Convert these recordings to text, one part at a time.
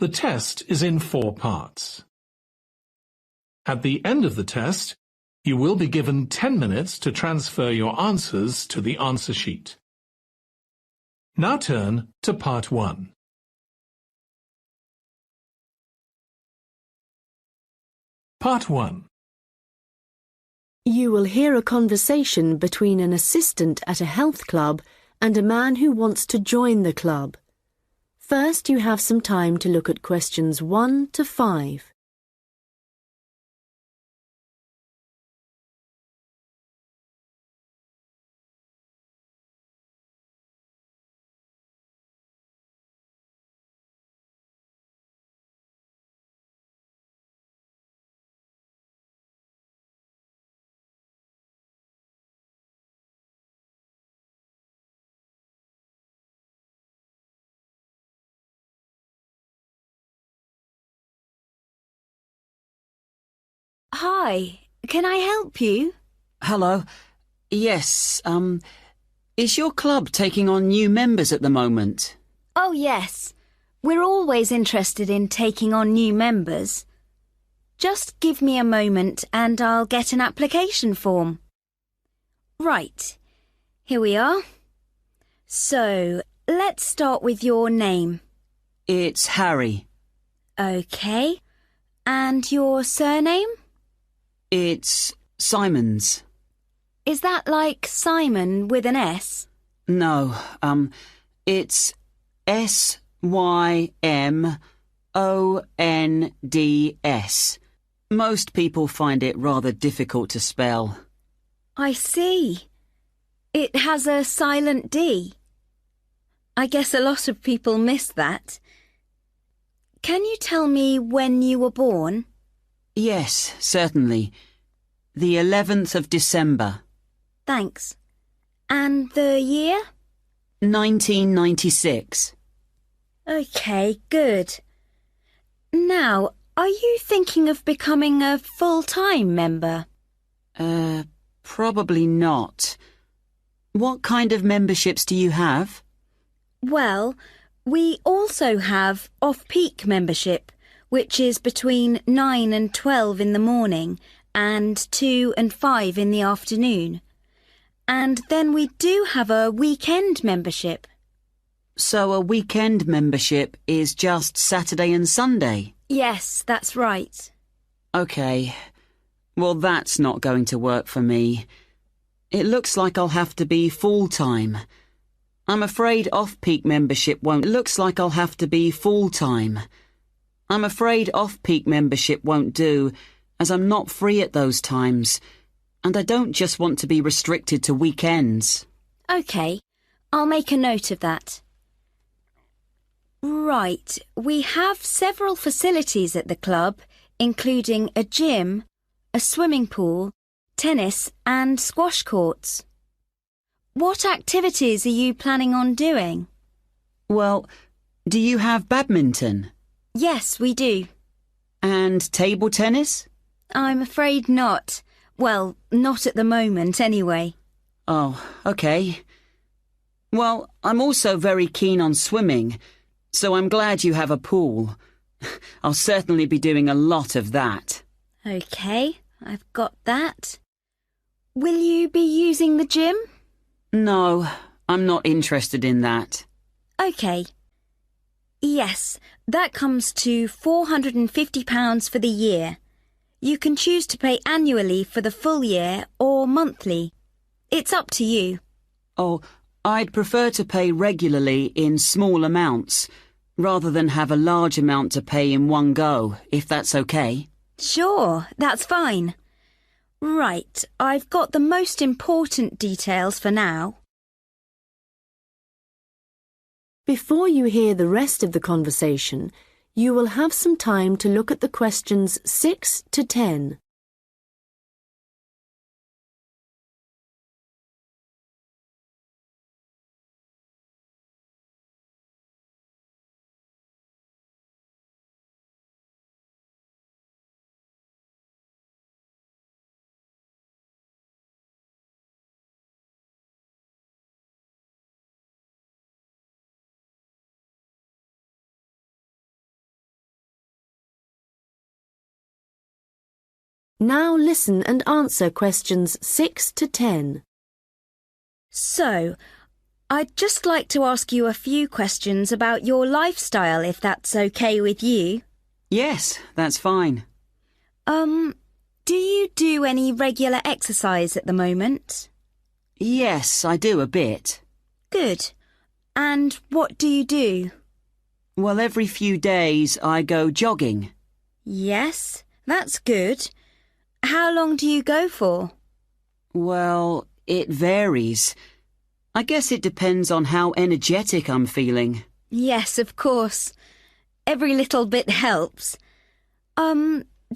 The test is in 4 parts. At the end of the test, you will be given 10 minutes to transfer your answers to the answer sheet. Now turn to Part 1. Part 1. You will hear a conversation between an assistant at a health club and a man who wants to join the club. First, you have some time to look at questions 1 to 5. Hi, can I help you? Hello. Yes, is your club taking on new members at the moment? Oh, yes. We're always interested in taking on new members. Just give me a moment and I'll get an application form. Right, here we are. So, let's start with your name. It's Harry. OK. And your surname? It's Simons. Is that like Simon with an S? No, it's Symonds. Most people find it rather difficult to spell. I see. It has a silent D. I guess a lot of people miss that. Can you tell me when you were born? Yes, certainly. The 11th of December. Thanks. And the year? 1996. OK, good. Now, are you thinking of becoming a full-time member? Probably not. What kind of memberships do you have? Well, we also have off-peak membership, which is between 9 and 12 in the morning and 2 and 5 in the afternoon. And then we do have a weekend membership. So a weekend membership is just Saturday and Sunday? Yes, that's right. OK. Well, that's not going to work for me. It looks like I'll have to be full-time. I'm afraid off-peak membership won't. It looks like I'll have to be full-time. I'm afraid off-peak membership won't do, as I'm not free at those times, and I don't just want to be restricted to weekends. OK, I'll make a note of that. Right, we have several facilities at the club, including a gym, a swimming pool, tennis and squash courts. What activities are you planning on doing? Well, do you have badminton? Yes, we do. And table tennis? I'm afraid not. Well, not at the moment, anyway. Oh, OK. Well, I'm also very keen on swimming, so I'm glad you have a pool. I'll certainly be doing a lot of that. OK, I've got that. Will you be using the gym? No, I'm not interested in that. OK. Yes, that comes to £450 for the year. You can choose to pay annually for the full year or monthly. It's up to you. Oh, I'd prefer to pay regularly in small amounts, rather than have a large amount to pay in one go, if that's OK. Sure, that's fine. Right, I've got the most important details for now. Before you hear the rest of the conversation, you will have some time to look at the questions 6 to 10. Now listen and answer questions 6 to 10. So, I'd just like to ask you a few questions about your lifestyle, if that's okay with you. Yes, that's fine. Do you do any regular exercise at the moment? Yes, I do a bit. Good. And what do you do? Well, every few days I go jogging. Yes, that's good. How long do you go for? Well, it varies. I guess it depends on how energetic I'm feeling. Yes, of course. Every little bit helps.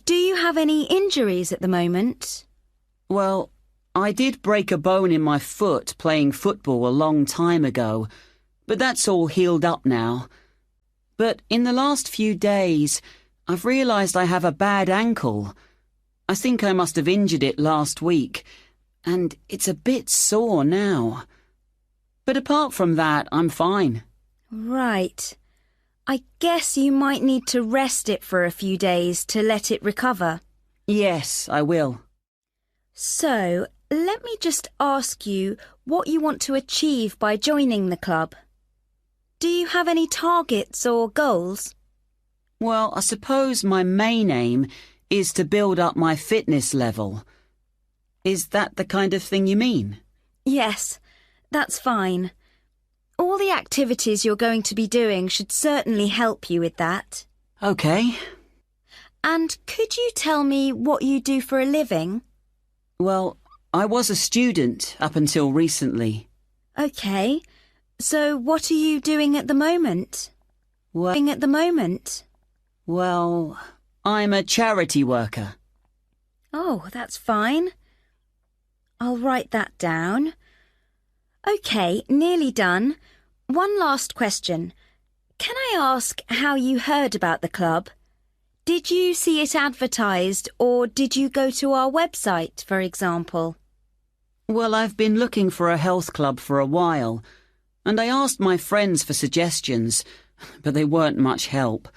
Do you have any injuries at the moment? Well, I did break a bone in my foot playing football a long time ago, but that's all healed up now. But in the last few days, I've realised I have a bad ankle. I think I must have injured it last week, and it's a bit sore now. But apart from that, I'm fine. Right. I guess you might need to rest it for a few days to let it recover. Yes, I will. So, let me just ask you what you want to achieve by joining the club. Do you have any targets or goals? Well, I suppose my main aim is to build up my fitness level. Is that the kind of thing you mean? Yes, that's fine. All the activities you're going to be doing should certainly help you with that. OK. And could you tell me what you do for a living? Well, I was a student up until recently. OK. So what are you doing at the moment? Well, I'm a charity worker. Oh, that's fine. I'll write that down. OK, nearly done. One last question. Can I ask how you heard about the club? Did you see it advertised, or did you go to our website, for example? Well, I've been looking for a health club for a while, and I asked my friends for suggestions, but they weren't much help.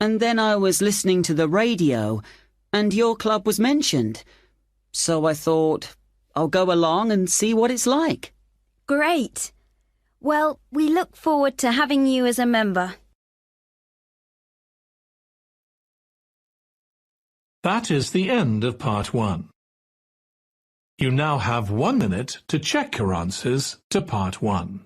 And then I was listening to the radio, and your club was mentioned. So I thought, I'll go along and see what it's like. Great. Well, we look forward to having you as a member. That is the end of part 1. You now have 1 minute to check your answers to part 1.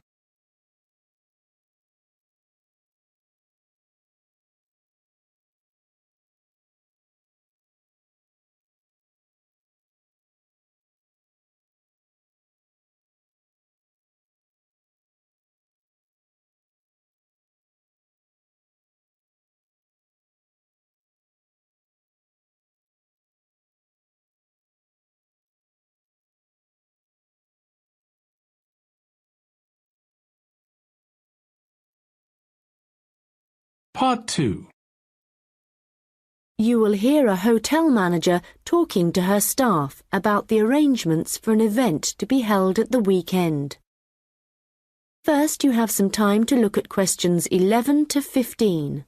Part 2. You will hear a hotel manager talking to her staff about the arrangements for an event to be held at the weekend. First, you have some time to look at questions 11 to 15.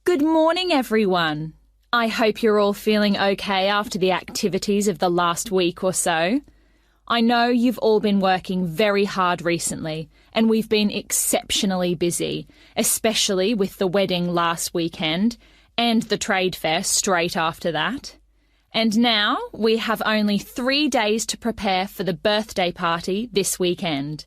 Good morning, everyone. I hope you're all feeling okay after the activities of the last week or so. I know you've all been working very hard recently, and we've been exceptionally busy, especially with the wedding last weekend and the trade fair straight after that. And now we have only 3 days to prepare for the birthday party this weekend.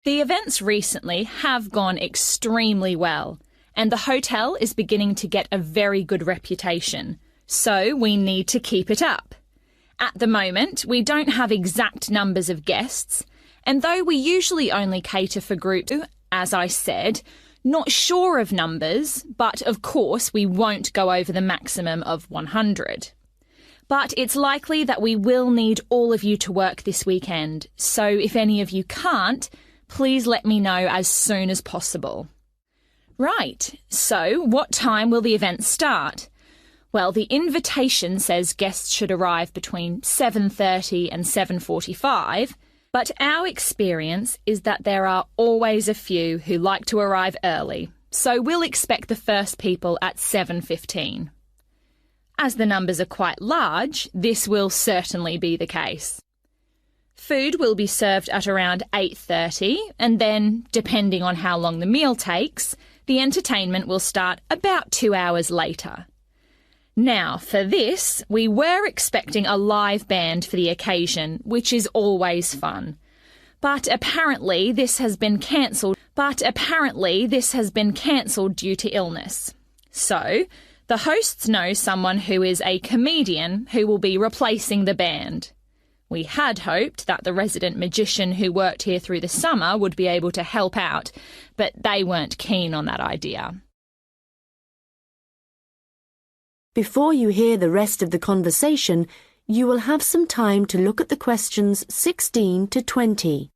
The events recently have gone extremely well, and the hotel is beginning to get a very good reputation, so we need to keep it up. At the moment, we don't have exact numbers of guests, and though we usually only cater for groups, as I said, Not sure of numbers, but of course we won't go over the maximum of 100. But it's likely that we will need all of you to work this weekend, so if any of you can't, please let me know as soon as possible. Right, so what time will the event start? Well, the invitation says guests should arrive between 7:30 and 7:45, but our experience is that there are always a few who like to arrive early, so we'll expect the first people at 7:15. As the numbers are quite large, this will certainly be the case. Food will be served at around 8:30, and then, depending on how long the meal takes, the entertainment will start about 2 hours later. Now, for this, we were expecting a live band for the occasion, which is always fun. But apparently this has been cancelled due to illness. So, the hosts know someone who is a comedian who will be replacing the band. We had hoped that the resident magician who worked here through the summer would be able to help out, but they weren't keen on that idea. Before you hear the rest of the conversation, you will have some time to look at the questions 16 to 20.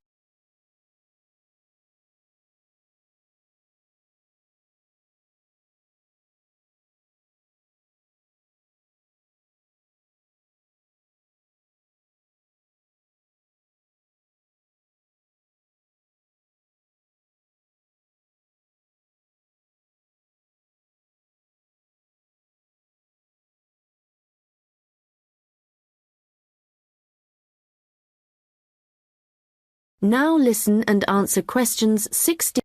Now listen and answer questions 16.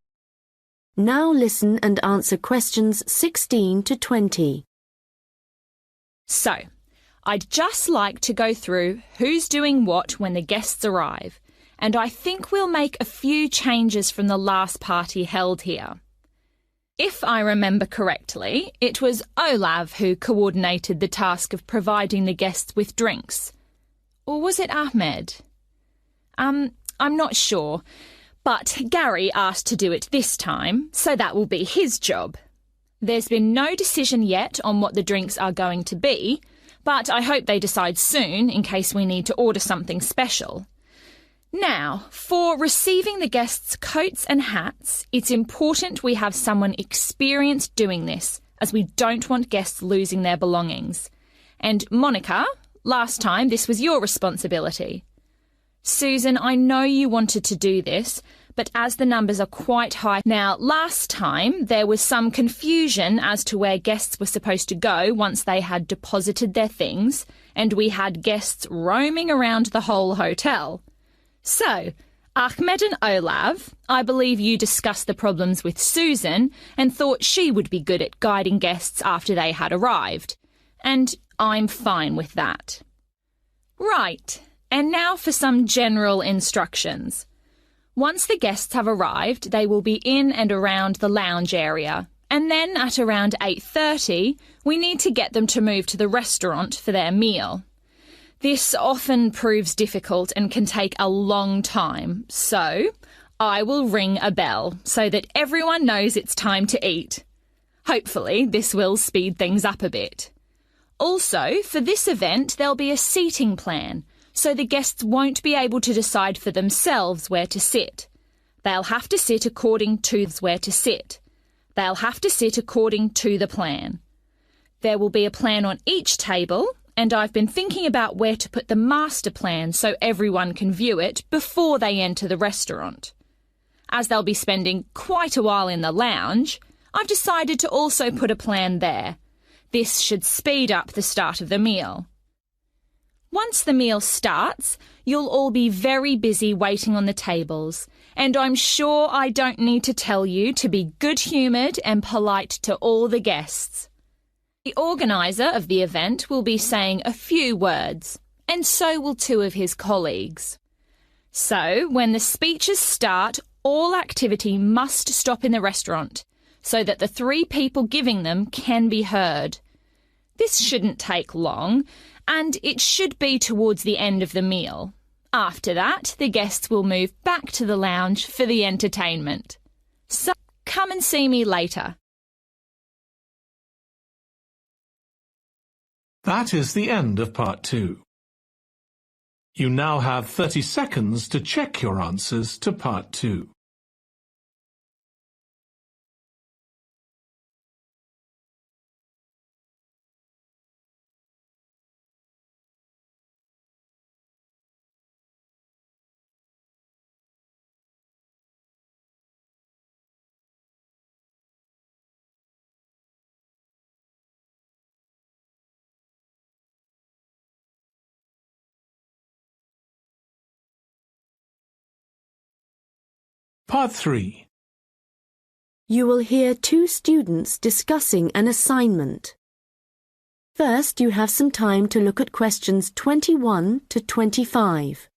Now listen and answer questions 16 to 20. So, I'd just like to go through who's doing what when the guests arrive, and I think we'll make a few changes from the last party held here. If I remember correctly, it was Olav who coordinated the task of providing the guests with drinks. Or was it Ahmed? I'm not sure, but Gary asked to do it this time, so that will be his job. There's been no decision yet on what the drinks are going to be, but I hope they decide soon in case we need to order something special. Now, for receiving the guests' coats and hats, it's important we have someone experienced doing this, as we don't want guests losing their belongings. And Monica, last time this was your responsibility. Susan, I know you wanted to do this, but as the numbers are quite high now, last time there was some confusion as to where guests were supposed to go once they had deposited their things, and we had guests roaming around the whole hotel. So, Ahmed and Olav, I believe you discussed the problems with Susan and thought she would be good at guiding guests after they had arrived. And I'm fine with that. Right. And now for some general instructions. Once the guests have arrived, they will be in and around the lounge area. And then at around 8:30, we need to get them to move to the restaurant for their meal. This often proves difficult and can take a long time, so I will ring a bell so that everyone knows it's time to eat. Hopefully, this will speed things up a bit. Also, for this event, there'll be a seating plan, so the guests won't be able to decide for themselves where to sit. They'll have to sit according to where to sit. They'll have to sit according to the plan. There will be a plan on each table, and I've been thinking about where to put the master plan so everyone can view it before they enter the restaurant. As they'll be spending quite a while in the lounge, I've decided to also put a plan there. This should speed up the start of the meal. Once the meal starts, you'll all be very busy waiting on the tables, and I'm sure I don't need to tell you to be good-humoured and polite to all the guests. The organiser of the event will be saying a few words, and so will two of his colleagues. So, when the speeches start, all activity must stop in the restaurant, so that the three people giving them can be heard. This shouldn't take long, and it should be towards the end of the meal. After that, the guests will move back to the lounge for the entertainment. So, come and see me later. That is the end of part 2. You now have 30 seconds to check your answers to part 2. Part 3. You will hear 2 students discussing an assignment. First, you have some time to look at questions 21 to 25.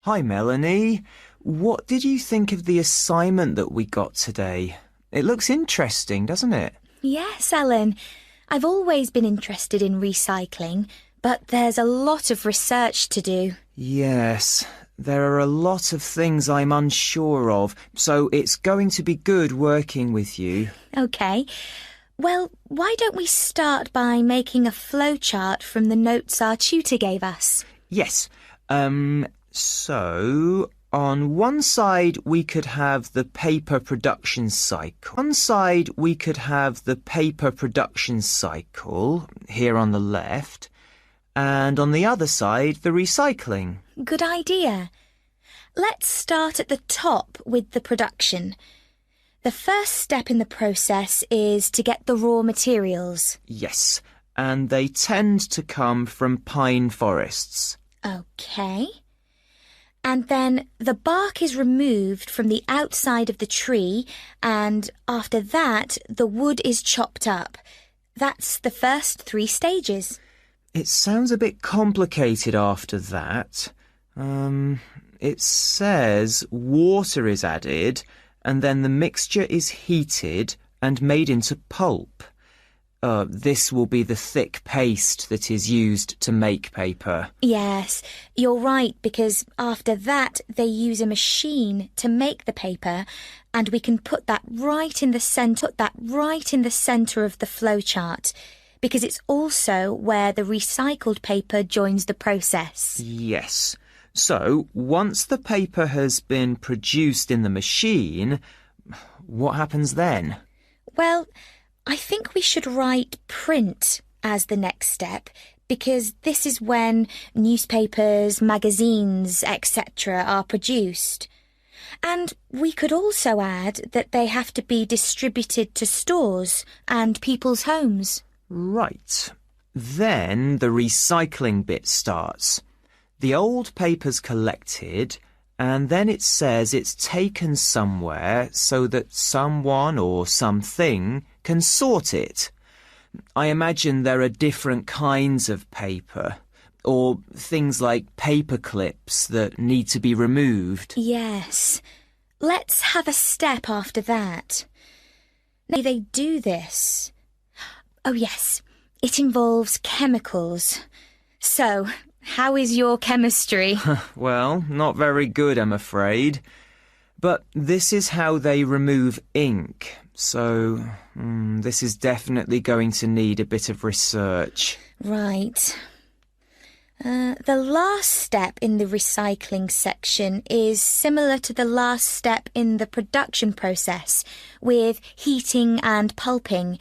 Hi, Melanie. What did you think of the assignment that we got today? It looks interesting, doesn't it? Yes, Alan. I've always been interested in recycling, but there's a lot of research to do. Yes, there are a lot of things I'm unsure of, so it's going to be good working with you. OK. Well, why don't we start by making a flowchart from the notes our tutor gave us? Yes. So, on one side we could have the paper production cycle. Here on the left, and on the other side the recycling. Good idea. Let's start at the top with the production. The first step in the process is to get the raw materials. Yes, and they tend to come from pine forests. OK. And then the bark is removed from the outside of the tree, and after that, the wood is chopped up. That's the first 3 stages. It sounds a bit complicated after that. It says water is added, and then the mixture is heated and made into pulp. This will be the thick paste that is used to make paper. Yes, you're right, because after that they use a machine to make the paper, and we can put that right in the centre of the flowchart, because it's also where the recycled paper joins the process. Yes. So, once the paper has been produced in the machine, what happens then? Well, I think we should write print as the next step, because this is when newspapers, magazines, etc. are produced. And we could also add that they have to be distributed to stores and people's homes. Right. Then the recycling bit starts. The old paper's collected, and then it says it's taken somewhere so that someone or something can sort it. I imagine there are different kinds of paper, or things like paper clips that need to be removed. Yes. Let's have a step after that. Now, they do this. Oh, yes. It involves chemicals. So, how is your chemistry? Well, not very good, I'm afraid. But this is how they remove ink. So, this is definitely going to need a bit of research. Right. The last step in the recycling section is similar to the last step in the production process, with heating and pulping,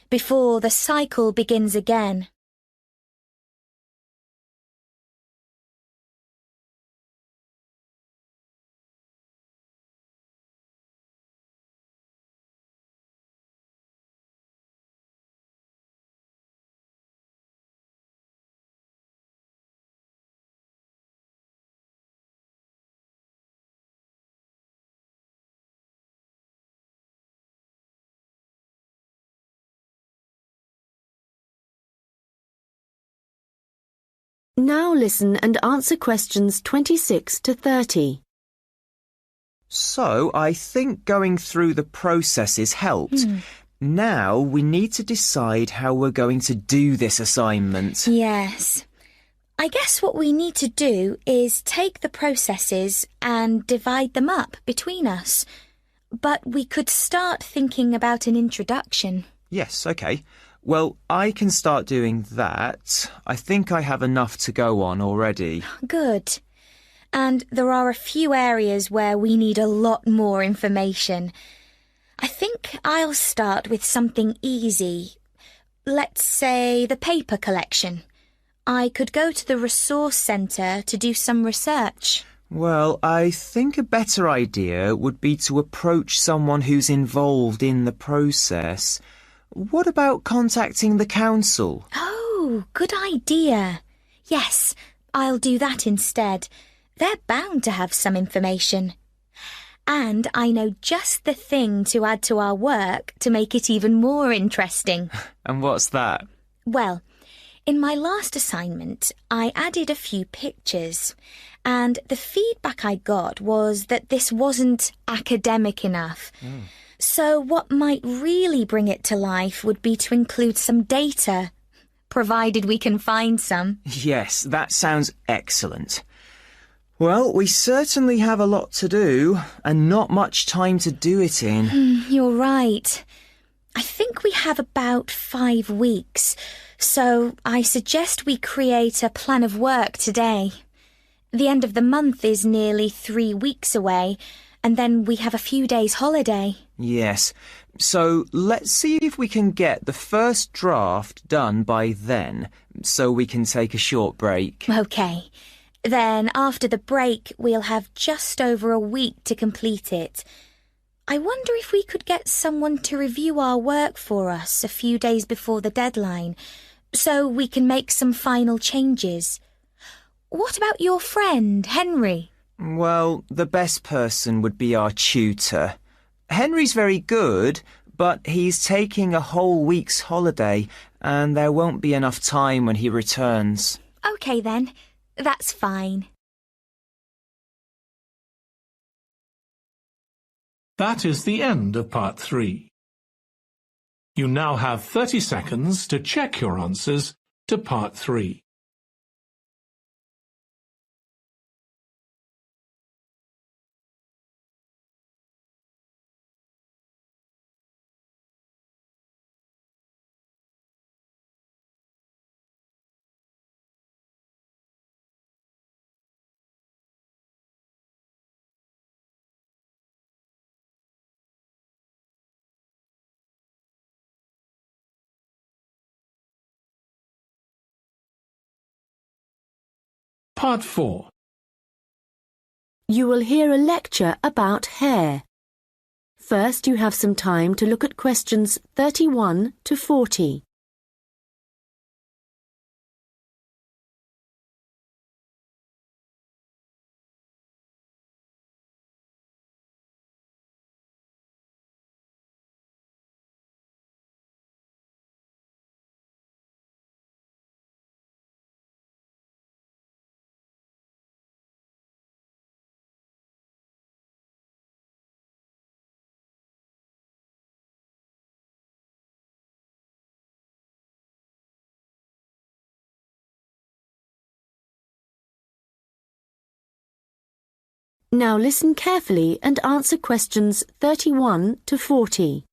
before the cycle begins again. Now listen and answer questions 26 to 30. So, I think going through the processes helped. Now we need to decide how we're going to do this assignment. Yes. I guess what we need to do is take the processes and divide them up between us. But we could start thinking about an introduction. Yes, OK. Well, I can start doing that. I think I have enough to go on already. Good. And there are a few areas where we need a lot more information. I think I'll start with something easy. Let's say the paper collection. I could go to the resource centre to do some research. Well, I think a better idea would be to approach someone who's involved in the process. What about contacting the council? Oh, good idea. Yes, I'll do that instead. They're bound to have some information. And I know just the thing to add to our work to make it even more interesting. And what's that? Well, in my last assignment, I added a few pictures, and the feedback I got was that this wasn't academic enough. So what might really bring it to life would be to include some data, provided we can find some. Yes, that sounds excellent. Well, we certainly have a lot to do, and not much time to do it in. You're right. I think we have about 5 weeks, so I suggest we create a plan of work today. The end of the month is nearly 3 weeks away, and then we have a few days holiday. Yes, so let's see if we can get the first draft done by then, so we can take a short break. OK. Then after the break, we'll have just over a week to complete it. I wonder if we could get someone to review our work for us a few days before the deadline, so we can make some final changes. What about your friend, Henry? Well, the best person would be our tutor. Henry's very good, but he's taking a whole week's holiday, and there won't be enough time when he returns. OK then, that's fine. That is the end of part 3. You now have 30 seconds to check your answers to part 3. Part 4. You will hear a lecture about hair. First, you have some time to look at questions 31 to 40. Now listen carefully and answer questions 31 to 40.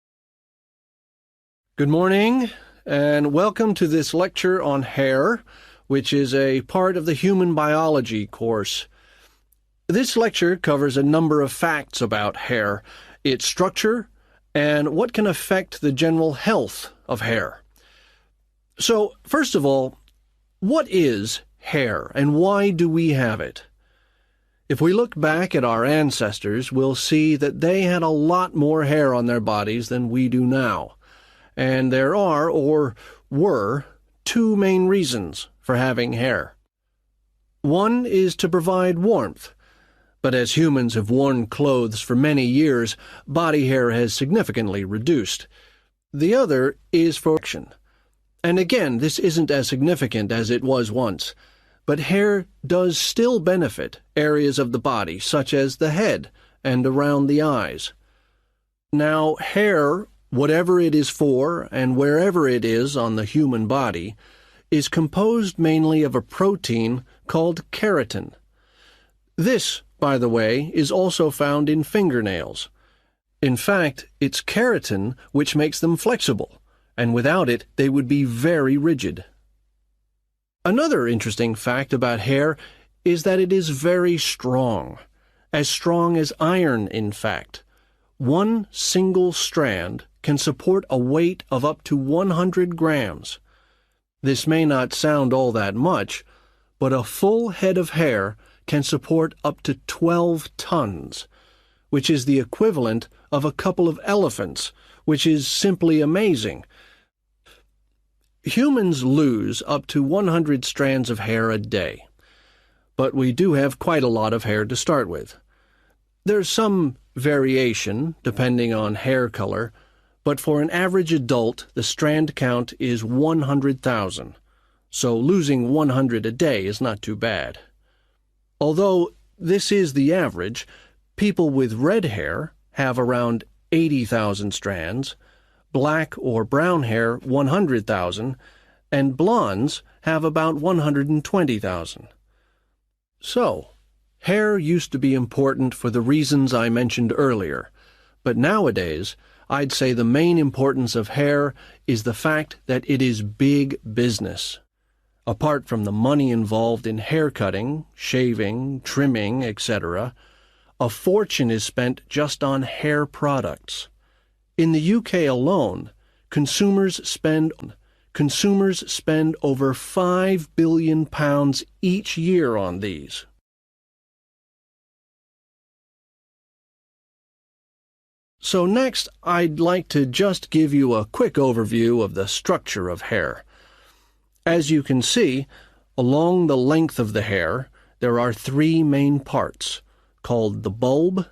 Good morning, and welcome to this lecture on hair, which is a part of the human biology course. This lecture covers a number of facts about hair, its structure, and what can affect the general health of hair. So, first of all, what is hair, and why do we have it? If we look back at our ancestors, we'll see that they had a lot more hair on their bodies than we do now. And there are, or were, 2 main reasons for having hair. One is to provide warmth. But as humans have worn clothes for many years, body hair has significantly reduced. The other is for protection. And again, this isn't as significant as it was once. but hair does still benefit areas of the body, such as the head and around the eyes. Now, hair, whatever it is for and wherever it is on the human body, is composed mainly of a protein called keratin. This, by the way, is also found in fingernails. In fact, it's keratin which makes them flexible, and without it they would be very rigid. Another interesting fact about hair is that it is very strong as iron, in fact. One single strand can support a weight of up to 100 grams. This may not sound all that much, but a full head of hair can support up to 12 tons, which is the equivalent of a couple of elephants, which is simply amazing. Humans lose up to 100 strands of hair a day, but we do have quite a lot of hair to start with. There's some variation depending on hair color, but for an average adult, the strand count is 100,000, so losing 100 a day is not too bad. Although this is the average, people with red hair have around 80,000 strands, black or brown hair 100,000, and blondes have about 120,000. So, hair used to be important for the reasons I mentioned earlier, but nowadays I'd say the main importance of hair is the fact that it is big business. Apart from the money involved in hair cutting, shaving, trimming, etc., a fortune is spent just on hair products. In the UK alone, consumers spend over £5 billion each year on these. So next, I'd like to just give you a quick overview of the structure of hair. As you can see, along the length of the hair, there are three main parts, called the bulb,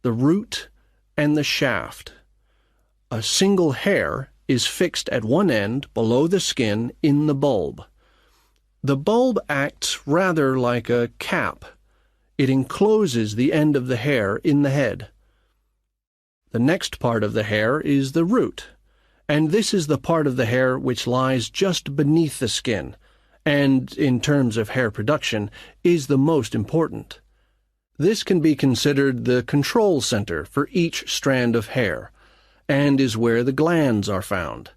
the root, and the shaft. A single hair is fixed at one end below the skin in the bulb. The bulb acts rather like a cap. It encloses the end of the hair in the head. The next part of the hair is the root, and this is the part of the hair which lies just beneath the skin, and, in terms of hair production, is the most important. This can be considered the control center for each strand of hair, and is where the glands are found.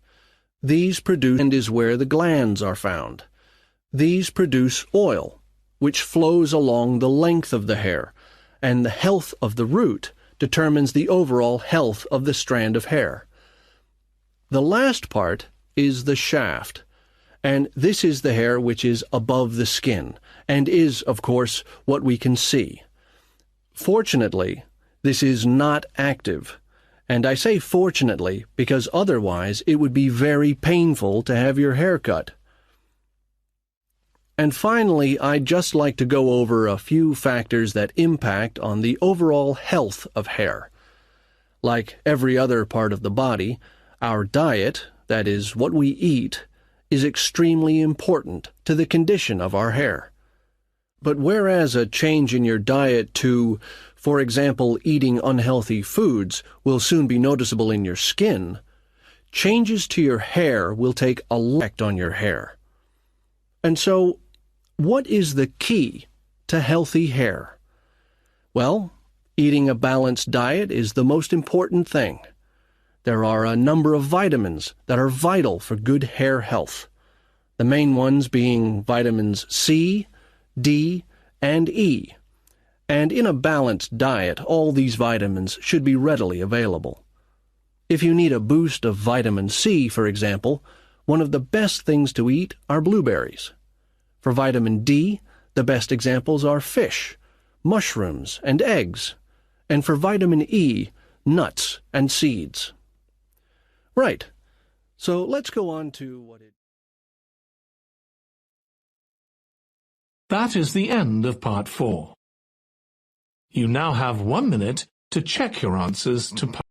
These produce oil, which flows along the length of the hair, and the health of the root determines the overall health of the strand of hair. The last part is the shaft, and this is the hair which is above the skin, and is, of course, what we can see. Fortunately, this is not active, and I say fortunately because otherwise it would be very painful to have your hair cut. And finally, I'd just like to go over a few factors that impact on the overall health of hair. Like every other part of the body, our diet, that is, what we eat, is extremely important to the condition of our hair. But whereas a change in your diet to, for example, eating unhealthy foods will soon be noticeable in your skin, changes to your hair will take a effect on your hair. And so, what is the key to healthy hair? Well, eating a balanced diet is the most important thing. There are a number of vitamins that are vital for good hair health, the main ones being vitamins C, D, and E. And in a balanced diet, all these vitamins should be readily available. If you need a boost of vitamin C, for example, one of the best things to eat are blueberries. For vitamin D, the best examples are fish, mushrooms, and eggs. And for vitamin E, nuts and seeds. Right. So let's go on to what it... That is the end of part 4. You now have 1 minute to check your answers to part